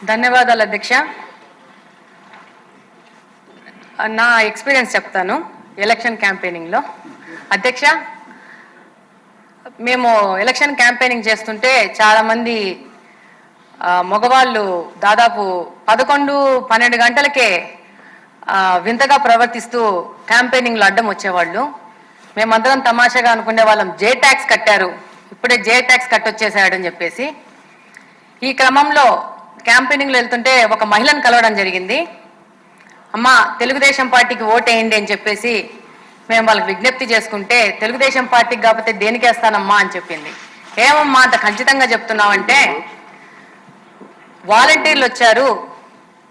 ధన్యవాదాలు అధ్యక్ష. నా ఎక్స్పీరియన్స్ చెప్తాను ఎలక్షన్ క్యాంపెయినింగ్లో. అధ్యక్ష, మేము ఎలక్షన్ క్యాంపెయినింగ్ చేస్తుంటే చాలామంది మగవాళ్ళు దాదాపు 11-12 గంటలకే వింతగా ప్రవర్తిస్తూ క్యాంపెయినింగ్లో అడ్డం వచ్చేవాళ్ళు. మేమందరం తమాషాగా అనుకునే వాళ్ళం, జే ట్యాక్స్ కట్టారు, ఇప్పుడే జే ట్యాక్స్ కట్టొచ్చేసాడని చెప్పేసి. ఈ క్రమంలో క్యాంపెయినింగ్లో వెళ్తుంటే ఒక మహిళను కలవడం జరిగింది. అమ్మ, తెలుగుదేశం పార్టీకి ఓటేయండి అని చెప్పేసి మేము వాళ్ళకి విజ్ఞప్తి చేసుకుంటే, తెలుగుదేశం పార్టీకి కాకపోతే దేనికి వేస్తానమ్మా అని చెప్పింది. ఏమమ్మా అంత ఖచ్చితంగా చెప్తున్నావంటే, వాలంటీర్లు వచ్చారు,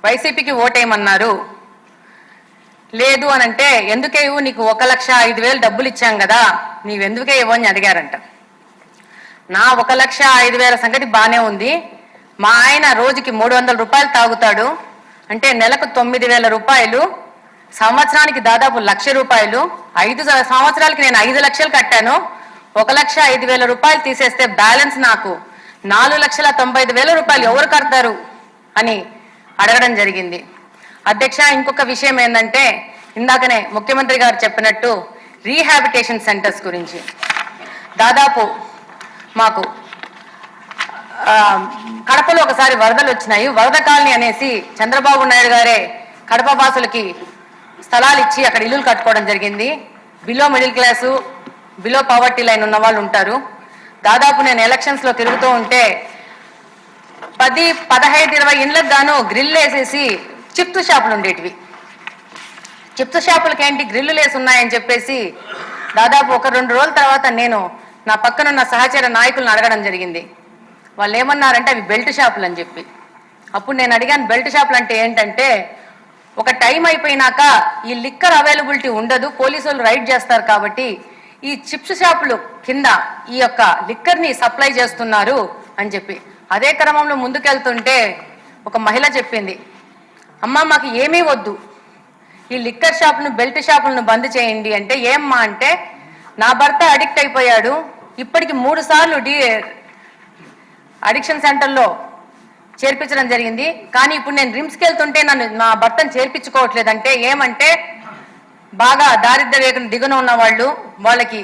వైసీపీకి ఓటేయమన్నారు, లేదు అని అంటే ఎందుకే ఇవ్వు, నీకు 1,05,000 డబ్బులు ఇచ్చాం కదా, నీవెందుకే ఇవ్వు అని అడిగారంట. నా 1,05,000 సంగతి బాగానే ఉంది, మా ఆయన రోజుకి 300 రూపాయలు తాగుతాడు, అంటే నెలకు 9,000 రూపాయలు, సంవత్సరానికి దాదాపు 1,00,000 రూపాయలు, 5 సంవత్సరాలకి నేను 5 లక్షలు కట్టాను, 1,05,000 రూపాయలు తీసేస్తే బ్యాలెన్స్ నాకు 4,95,000 రూపాయలు ఎవరు కడతారు అని అడగడం జరిగింది. అధ్యక్ష, ఇంకొక విషయం ఏంటంటే, ఇందాకనే ముఖ్యమంత్రి గారు చెప్పినట్టు రీహాబిటేషన్ సెంటర్స్ గురించి దాదాపు మాకు కడపలో ఒకసారి వరదలు వచ్చినాయి. వరద కాలనీ అనేసి చంద్రబాబు నాయుడు గారే కడప వాసులకి స్థలాలు ఇచ్చి అక్కడ ఇల్లులు కట్టుకోవడం జరిగింది. Below middle class, below poverty line ఉన్న వాళ్ళు ఉంటారు. దాదాపు నేను ఎలక్షన్స్లో తిరుగుతూ ఉంటే 10, 15, 20 ఇండ్లకు గాను గ్రిల్ వేసేసి చిప్స్ షాపులు ఉండేటివి. చిప్స్ షాపులకి ఏంటి గ్రిల్లు వేసి ఉన్నాయని చెప్పేసి దాదాపు 1-2 రోజుల తర్వాత నేను నా పక్కనున్న సహచర నాయకులను అడగడం జరిగింది. వాళ్ళు ఏమన్నారంటే అవి బెల్ట్ షాపులు అని చెప్పి. అప్పుడు నేను అడిగాను, బెల్ట్ షాపులు అంటే ఏంటంటే, ఒక టైం అయిపోయినాక ఈ లిక్కర్ అవైలబిలిటీ ఉండదు, పోలీసు వాళ్ళు రైడ్ చేస్తారు కాబట్టి ఈ చిప్స్ షాపులు కింద ఈ యొక్క లిక్కర్ని సప్లై చేస్తున్నారు అని చెప్పి. అదే క్రమంలో ముందుకెళ్తుంటే ఒక మహిళ చెప్పింది, అమ్మ మాకు ఏమీ వద్దు, ఈ లిక్కర్ షాపును బెల్ట్ షాపులను బంద్ చేయండి అంటే. ఏమ్మా అంటే, నా భర్త అడిక్ట్ అయిపోయాడు, ఇప్పటికి 3 సార్లు అడిక్షన్ సెంటర్లో చేర్పించడం జరిగింది, కానీ ఇప్పుడు నేను రిమ్స్కి వెళ్తుంటే నా భర్తను చేర్పించుకోవట్లేదంటే. ఏమంటే, బాగా దారిద్ర్య రేఖను దిగున ఉన్న వాళ్ళు, వాళ్ళకి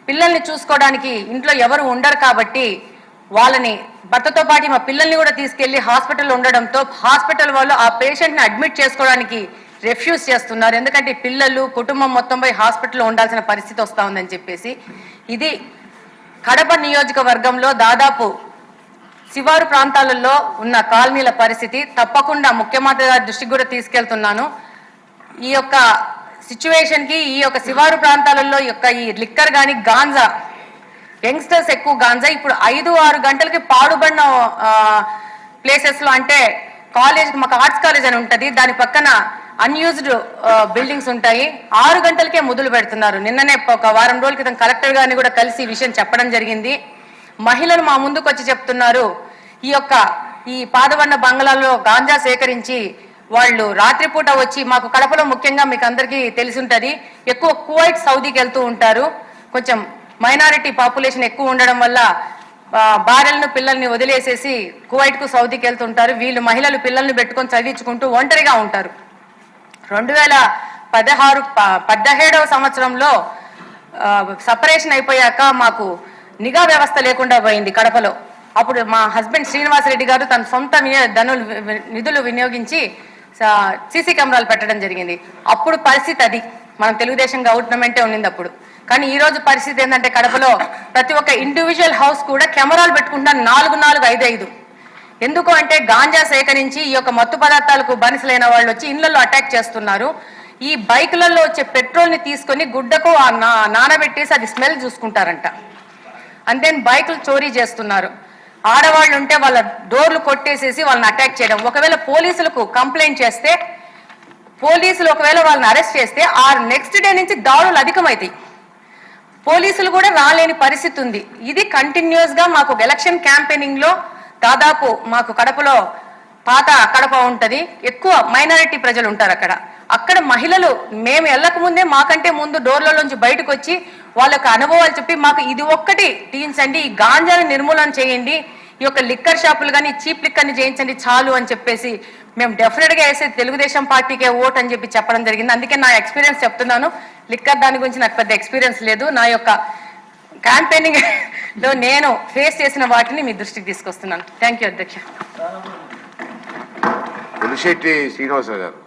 పిల్లల్ని చూసుకోవడానికి ఇంట్లో ఎవరు ఉండరు కాబట్టి వాళ్ళని భర్తతో పాటు మా పిల్లల్ని కూడా తీసుకెళ్లి హాస్పిటల్లో ఉండడంతో హాస్పిటల్ వాళ్ళు ఆ పేషెంట్ని అడ్మిట్ చేసుకోవడానికి రిఫ్యూజ్ చేస్తున్నారు. ఎందుకంటే పిల్లలు కుటుంబం మొత్తం పోయి హాస్పిటల్లో ఉండాల్సిన పరిస్థితి వస్తూ ఉందని చెప్పేసి. ఇది కడప నియోజకవర్గంలో దాదాపు శివారు ప్రాంతాలలో ఉన్న కాలనీల పరిస్థితి. తప్పకుండా ముఖ్యమంత్రి గారి దృష్టికి కూడా తీసుకెళ్తున్నాను. ఈ యొక్క సిచ్యువేషన్కి ఈ యొక్క శివారు ప్రాంతాలలో యొక్క ఈ లిక్కర్ కానీ గాంజా, యంగ్స్టర్స్ ఎక్కువ గాంజా ఇప్పుడు 5-6 గంటలకి పాడుబడిన ప్లేసెస్లో, అంటే కాలేజ్కి, మాకు ఆర్ట్స్ కాలేజ్ అని ఉంటుంది, దాని పక్కన అన్యూజ్డ్ బిల్డింగ్స్ ఉంటాయి, 6 గంటలకే మొదలు పెడుతున్నారు. నిన్ననే ఒక వారం రోజుల క్రితం కలెక్టర్ గారిని కూడా కలిసి ఈ విషయం చెప్పడం జరిగింది. మహిళలు మా ముందుకు వచ్చి చెప్తున్నారు, ఈ పాదవన్న బంగ్లాలో గాంజా సేకరించి వాళ్ళు రాత్రిపూట వచ్చి, మాకు కడపలో ముఖ్యంగా మీకు అందరికీ తెలిసి ఉంటుంది, ఎక్కువ కువైట్ సౌదీకి వెళ్తూ ఉంటారు, కొంచెం మైనారిటీ పాపులేషన్ ఎక్కువ ఉండడం వల్ల భార్యలను పిల్లల్ని వదిలేసేసి కువైట్కు సౌదీకి వెళ్తుంటారు. వీళ్ళు మహిళలు పిల్లల్ని పెట్టుకొని చదివించుకుంటూ ఒంటరిగా ఉంటారు. 2017వ సంవత్సరంలో సపరేషన్ అయిపోయాక మాకు నిఘా వ్యవస్థ లేకుండా పోయింది కడపలో. అప్పుడు మా హస్బెండ్ శ్రీనివాసరెడ్డి గారు తన సొంత నిధులు వినియోగించి సీసీ కెమెరాలు పెట్టడం జరిగింది. అప్పుడు పరిస్థితి అది, మనం తెలుగుదేశం గవర్నమెంటే ఉన్నింది అప్పుడు. కానీ ఈ రోజు పరిస్థితి ఏంటంటే, కడపలో ప్రతి ఒక్క ఇండివిజువల్ హౌస్ కూడా కెమెరాలు పెట్టుకుంటున్నారు, 4, 5. ఎందుకు అంటే గాంజా సేకరించి ఈ యొక్క మత్తు పదార్థాలకు బానిసలైన వాళ్ళు వచ్చి ఇళ్లలో అటాక్ చేస్తున్నారు. ఈ బైకులలో వచ్చే పెట్రోల్ని తీసుకొని గుడ్డకు నానబెట్టేసి అది స్మెల్ చూసుకుంటారంట. అంతే బైకులు చోరీ చేస్తున్నారు. ఆడవాళ్ళు ఉంటే వాళ్ళ డోర్లు కొట్టేసేసి వాళ్ళని అటాక్ చేయడం. ఒకవేళ పోలీసులకు కంప్లైంట్ చేస్తే, పోలీసులు ఒకవేళ వాళ్ళని అరెస్ట్ చేస్తే ఆ నెక్స్ట్ డే నుంచి దాడులు అధికమవుతాయి. పోలీసులు కూడా రాలేని పరిస్థితి ఉంది. ఇది కంటిన్యూస్గా మాకు ఎలక్షన్ క్యాంపెయినింగ్లో దాదాపు మాకు కడపలో పాత కడప ఉంటుంది, ఎక్కువ మైనారిటీ ప్రజలు ఉంటారు అక్కడ మహిళలు మేము వెళ్ళక ముందే మాకంటే ముందు డోర్లలోంచి బయటకు వచ్చి వాళ్ళకు అనుభవాలు చెప్పి, మాకు ఇది ఒక్కటి టీన్స్ అండి, ఈ గాంజాని నిర్మూలన చేయండి, ఈ యొక్క లిక్కర్ షాపులు కానీ చీప్ లిక్కర్ని చేయించండి చాలు అని చెప్పేసి మేము డెఫినెట్గా వేసే తెలుగుదేశం పార్టీకే ఓట్ అని చెప్పి చెప్పడం జరిగింది. అందుకే నా ఎక్స్పీరియన్స్ చెప్తున్నాను. లిక్కర్ దాని గురించి నాకు పెద్ద ఎక్స్పీరియన్స్ లేదు. నా యొక్క క్యాంపెయినింగ్ లో నేను ఫేస్ చేసిన వాటిని మీ దృష్టికి తీసుకొస్తున్నాను. థ్యాంక్ యూ అధ్యక్ష. పులిశెట్టి శ్రీనివాసరావు గారు.